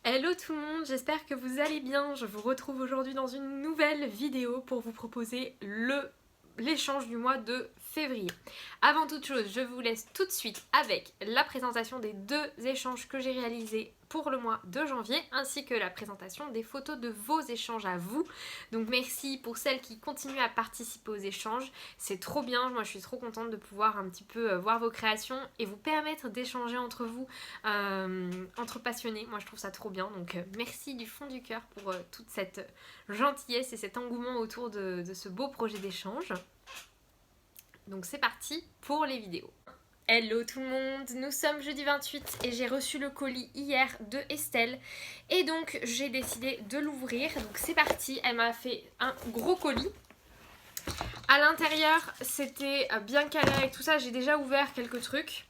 Hello tout le monde, j'espère que vous allez bien. Je vous retrouve aujourd'hui dans une nouvelle vidéo pour vous proposer l'échange du mois de février. Avant toute chose, je vous laisse tout de suite avec la présentation des deux échanges que j'ai réalisés pour le mois de janvier, ainsi que la présentation des photos de vos échanges à vous. Donc merci pour celles qui continuent à participer aux échanges, c'est trop bien, moi je suis trop contente de pouvoir un petit peu voir vos créations et vous permettre d'échanger entre vous, entre passionnés. Moi je trouve ça trop bien, donc merci du fond du cœur pour toute cette gentillesse et cet engouement autour de ce beau projet d'échange. Donc c'est parti pour les vidéos. Hello tout le monde, nous sommes jeudi 28 et j'ai reçu le colis hier de Estelle et donc j'ai décidé de l'ouvrir. Donc c'est parti, elle m'a fait un gros colis. À l'intérieur c'était bien calé avec tout ça, j'ai déjà ouvert quelques trucs.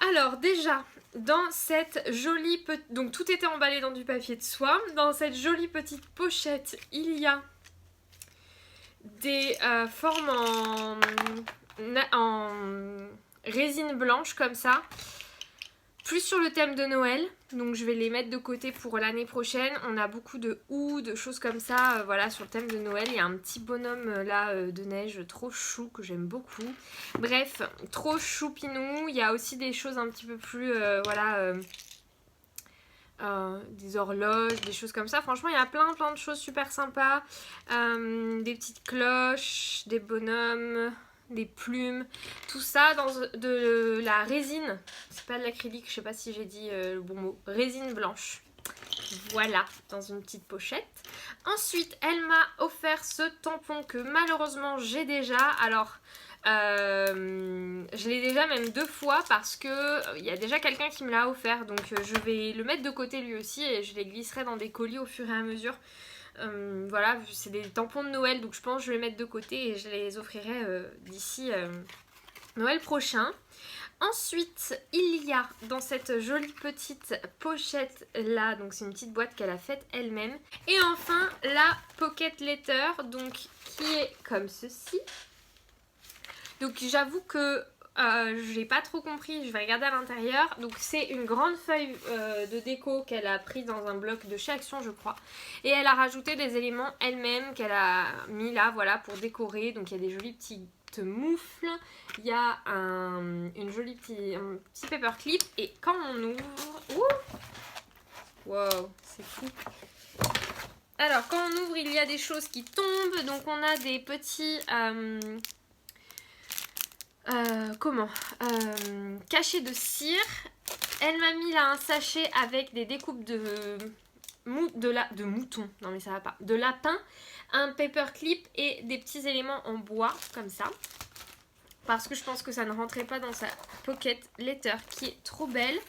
Alors déjà dans cette jolie petite... Donc tout était emballé dans du papier de soie. Dans cette jolie petite pochette il y a des formes en résine blanche comme ça, plus sur le thème de Noël, donc je vais les mettre de côté pour l'année prochaine. On a beaucoup de houx, de choses comme ça, voilà, sur le thème de Noël. Il y a un petit bonhomme là de neige trop chou que j'aime beaucoup. Bref, trop choupinou. Il y a aussi des choses un petit peu plus voilà, des horloges, des choses comme ça. Franchement il y a plein de choses super sympas, des petites cloches, des bonhommes, des plumes, tout ça dans de la résine, c'est pas de l'acrylique, je sais pas si j'ai dit le bon mot, résine blanche. Voilà, dans une petite pochette. Ensuite elle m'a offert ce tampon que malheureusement j'ai déjà. Alors je l'ai déjà même 2 fois parce que il y a déjà quelqu'un qui me l'a offert, donc je vais le mettre de côté lui aussi et je les glisserai dans des colis au fur et à mesure. Voilà, c'est des tampons de Noël, donc je pense que je vais les mettre de côté et je les offrirai d'ici Noël prochain. Ensuite, il y a dans cette jolie petite pochette là, donc c'est une petite boîte qu'elle a faite elle-même. Et enfin, la pocket letter, donc qui est comme ceci. Donc j'avoue que j'ai pas trop compris, je vais regarder à l'intérieur. Donc c'est une grande feuille de déco qu'elle a prise dans un bloc de chez Action je crois. Et elle a rajouté des éléments elle-même qu'elle a mis là, voilà, pour décorer. Donc il y a des jolis petites moufles, il y a un petit paperclip. Et quand on ouvre... Wow, c'est fou. Alors quand on ouvre il y a des choses qui tombent. Donc on a des petits... cachet de cire. Elle m'a mis là un sachet avec des découpes de mouton, non mais ça va pas, de lapin, un paperclip et des petits éléments en bois comme ça, parce que je pense que ça ne rentrait pas dans sa pocket letter qui est trop belle.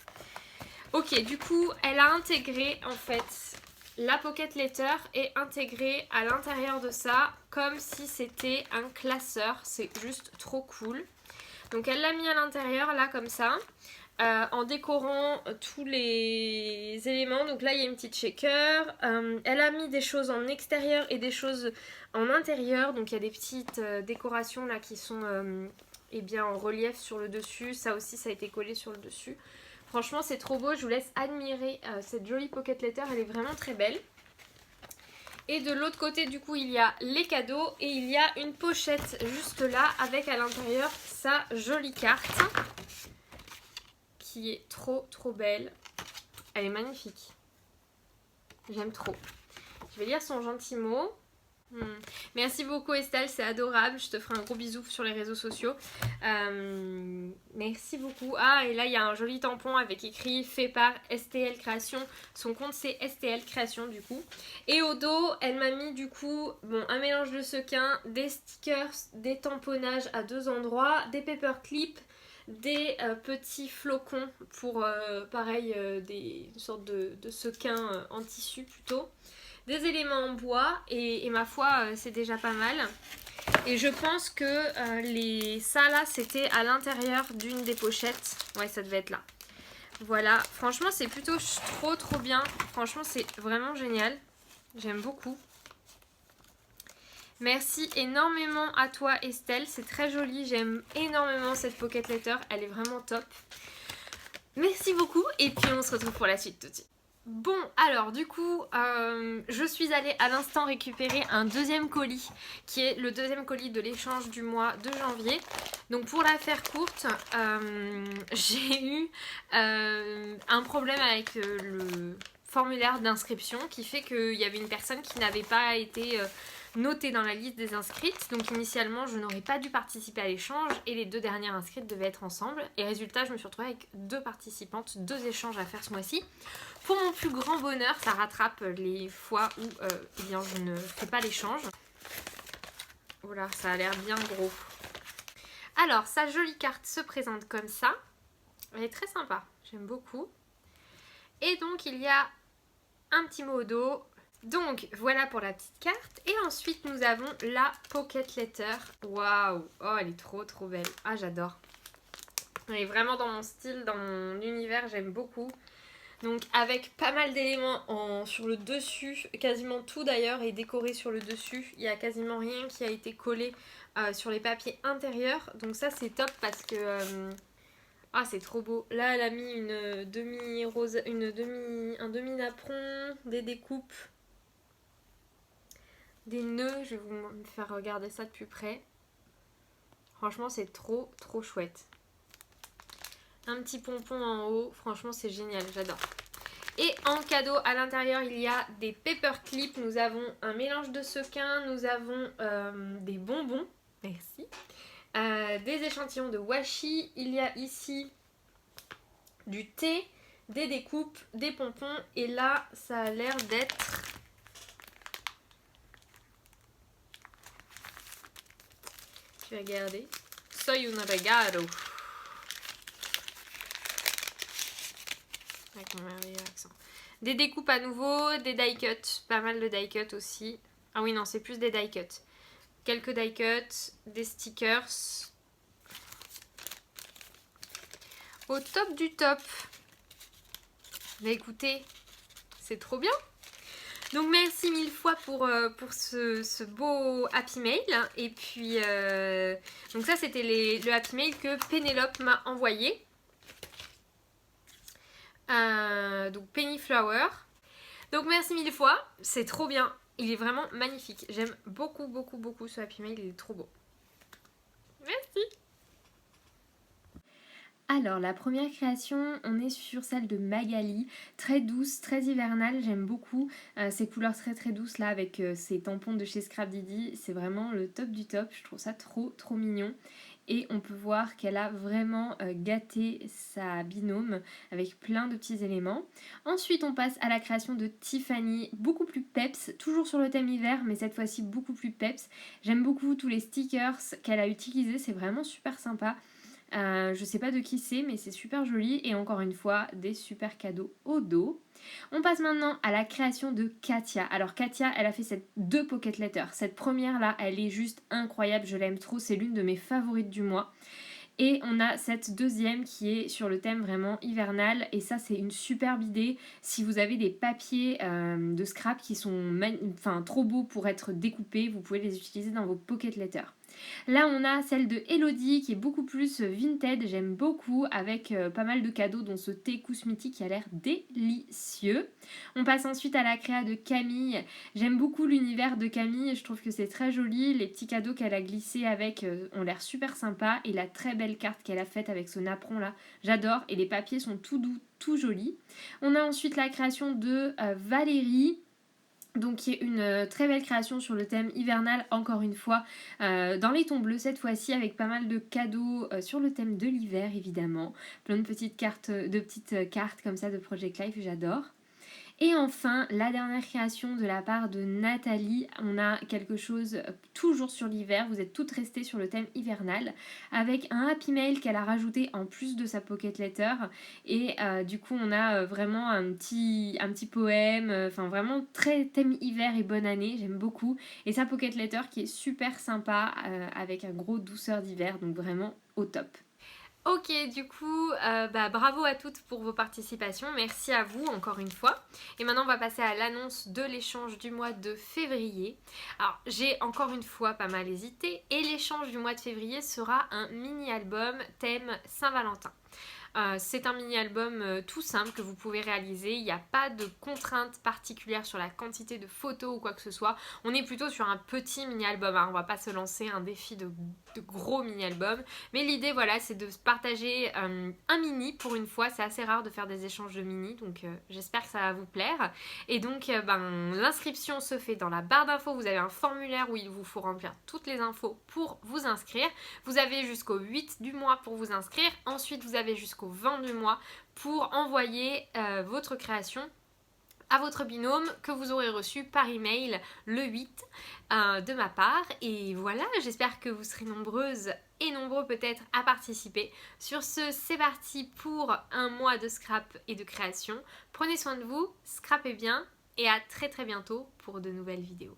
Ok, du coup elle a intégré en fait la pocket letter et intégré à l'intérieur de ça comme si c'était un classeur. C'est juste trop cool. Donc elle l'a mis à l'intérieur là comme ça, en décorant tous les éléments. Donc là il y a une petite shaker, elle a mis des choses en extérieur et des choses en intérieur. Donc il y a des petites décorations là qui sont eh bien, en relief sur le dessus. Ça aussi ça a été collé sur le dessus. Franchement c'est trop beau, je vous laisse admirer cette jolie pocket letter, elle est vraiment très belle. Et de l'autre côté du coup il y a les cadeaux et il y a une pochette juste là avec à l'intérieur sa jolie carte qui est trop belle. Elle est magnifique, j'aime trop. Je vais lire son gentil mot. Merci beaucoup Estelle, c'est adorable, je te ferai un gros bisou sur les réseaux sociaux. Merci beaucoup. Ah et là il y a un joli tampon avec écrit fait par STL Création. Son compte c'est STL Création du coup. Et au dos elle m'a mis du coup un mélange de sequins, des stickers, des tamponnages à 2 endroits, des paperclips, des petits flocons pour pareil des sortes de sequins en tissu plutôt. Des éléments en bois et ma foi c'est déjà pas mal. Et je pense que ça là c'était à l'intérieur d'une des pochettes. Ouais ça devait être là. Voilà, franchement c'est plutôt trop bien. Franchement c'est vraiment génial. J'aime beaucoup. Merci énormément à toi Estelle, c'est très joli. J'aime énormément cette pocket letter, elle est vraiment top. Merci beaucoup et puis on se retrouve pour la suite tout de suite. Bon, alors du coup, je suis allée à l'instant récupérer un deuxième colis, qui est le deuxième colis de l'échange du mois de janvier. Donc pour la faire courte, j'ai eu un problème avec le formulaire d'inscription qui fait qu'il y avait une personne qui n'avait pas été notée dans la liste des inscrites. Donc initialement, je n'aurais pas dû participer à l'échange et les deux dernières inscrites devaient être ensemble. Et résultat, je me suis retrouvée avec deux participantes, deux échanges à faire ce mois-ci. Pour mon plus grand bonheur, ça rattrape les fois où eh bien, je ne fais pas l'échange. Voilà, ça a l'air bien gros. Alors, sa jolie carte se présente comme ça. Elle est très sympa, j'aime beaucoup. Et donc, il y a un petit mot au dos. Donc, voilà pour la petite carte. Et ensuite, nous avons la Pocket Letter. Waouh! Oh, elle est trop trop belle. Ah, j'adore. Elle est vraiment dans mon style, dans mon univers, j'aime beaucoup. Donc avec pas mal d'éléments sur le dessus, quasiment tout d'ailleurs est décoré sur le dessus. Il n'y a quasiment rien qui a été collé sur les papiers intérieurs. Donc ça c'est top parce que... ah c'est trop beau. Là elle a mis une demi-rose, un demi-napperon, des découpes, des nœuds. Je vais vous faire regarder ça de plus près. Franchement c'est trop trop chouette. Un petit pompon en haut, franchement c'est génial, j'adore. Et en cadeau à l'intérieur il y a des paperclips, nous avons un mélange de sequins, nous avons des bonbons, merci, des échantillons de washi, il y a ici du thé, des découpes, des pompons et là ça a l'air d'être... Je vais regarder. Soy un regalo. Avec mon merveilleux accent. Des découpes à nouveau, des die cuts, pas mal de die cuts aussi. Ah oui non c'est plus des die cuts. Quelques die cuts, des stickers. Au top du top. Mais écoutez, c'est trop bien. Donc merci mille fois pour ce beau Happy Mail. Et puis donc ça c'était le Happy Mail que Pénélope m'a envoyé. Donc Penny Flower. Donc merci mille fois, c'est trop bien. Il est vraiment magnifique. J'aime beaucoup beaucoup beaucoup ce Happy Mail, il est trop beau. Merci. Alors la première création, on est sur celle de Magali, très douce, très hivernale, j'aime beaucoup ces couleurs très très douces là avec ces tampons de chez Scrap Didi, c'est vraiment le top du top, je trouve ça trop trop mignon. Et on peut voir qu'elle a vraiment gâté sa binôme avec plein de petits éléments. Ensuite on passe à la création de Tiffany, beaucoup plus peps, toujours sur le thème hiver mais cette fois-ci beaucoup plus peps. J'aime beaucoup tous les stickers qu'elle a utilisés, c'est vraiment super sympa. Je sais pas de qui c'est mais c'est super joli et encore une fois des super cadeaux au dos. On passe maintenant à la création de Katia. Alors Katia elle a fait deux pocket letters. Cette première là elle est juste incroyable, je l'aime trop, c'est l'une de mes favorites du mois. Et on a cette deuxième qui est sur le thème vraiment hivernal et ça c'est une superbe idée si vous avez des papiers de scrap qui sont trop beaux pour être découpés, vous pouvez les utiliser dans vos pocket letters. Là on a celle de Elodie qui est beaucoup plus vintage, j'aime beaucoup avec pas mal de cadeaux dont ce thé cosmétique qui a l'air délicieux. On passe ensuite à la créa de Camille, j'aime beaucoup l'univers de Camille, je trouve que c'est très joli, les petits cadeaux qu'elle a glissés avec ont l'air super sympas et la très belle carte qu'elle a faite avec ce napperon là, j'adore et les papiers sont tout doux, tout jolis. On a ensuite la création de Valérie, donc qui est une très belle création sur le thème hivernal encore une fois dans les tons bleus cette fois-ci avec pas mal de cadeaux sur le thème de l'hiver évidemment, plein de petites cartes comme ça de Project Life, j'adore. Et enfin, la dernière création de la part de Nathalie, on a quelque chose toujours sur l'hiver, vous êtes toutes restées sur le thème hivernal, avec un Happy Mail qu'elle a rajouté en plus de sa pocket letter, et du coup on a vraiment un petit poème, enfin vraiment très thème hiver et bonne année, j'aime beaucoup, et sa pocket letter qui est super sympa, avec un gros douceur d'hiver, donc vraiment au top. Ok, du coup, bravo à toutes pour vos participations, merci à vous encore une fois. Et maintenant on va passer à l'annonce de l'échange du mois de février. Alors j'ai encore une fois pas mal hésité et l'échange du mois de février sera un mini-album thème Saint-Valentin. C'est un mini-album tout simple que vous pouvez réaliser. Il n'y a pas de contrainte particulière sur la quantité de photos ou quoi que ce soit. On est plutôt sur un petit mini-album, hein. On va pas se lancer un défi de gros mini-album. Mais l'idée, voilà, c'est de partager un mini pour une fois. C'est assez rare de faire des échanges de mini, donc j'espère que ça va vous plaire. Et donc, l'inscription se fait dans la barre d'infos. Vous avez un formulaire où il vous faut remplir toutes les infos pour vous inscrire. Vous avez jusqu'au 8 du mois pour vous inscrire. Ensuite, vous avez jusqu'au 20 du mois pour envoyer votre création à votre binôme que vous aurez reçu par email le 8 de ma part. Et voilà, j'espère que vous serez nombreuses et nombreux peut-être à participer. Sur ce, c'est parti pour un mois de scrap et de création. Prenez soin de vous, scrapez bien et à très bientôt pour de nouvelles vidéos.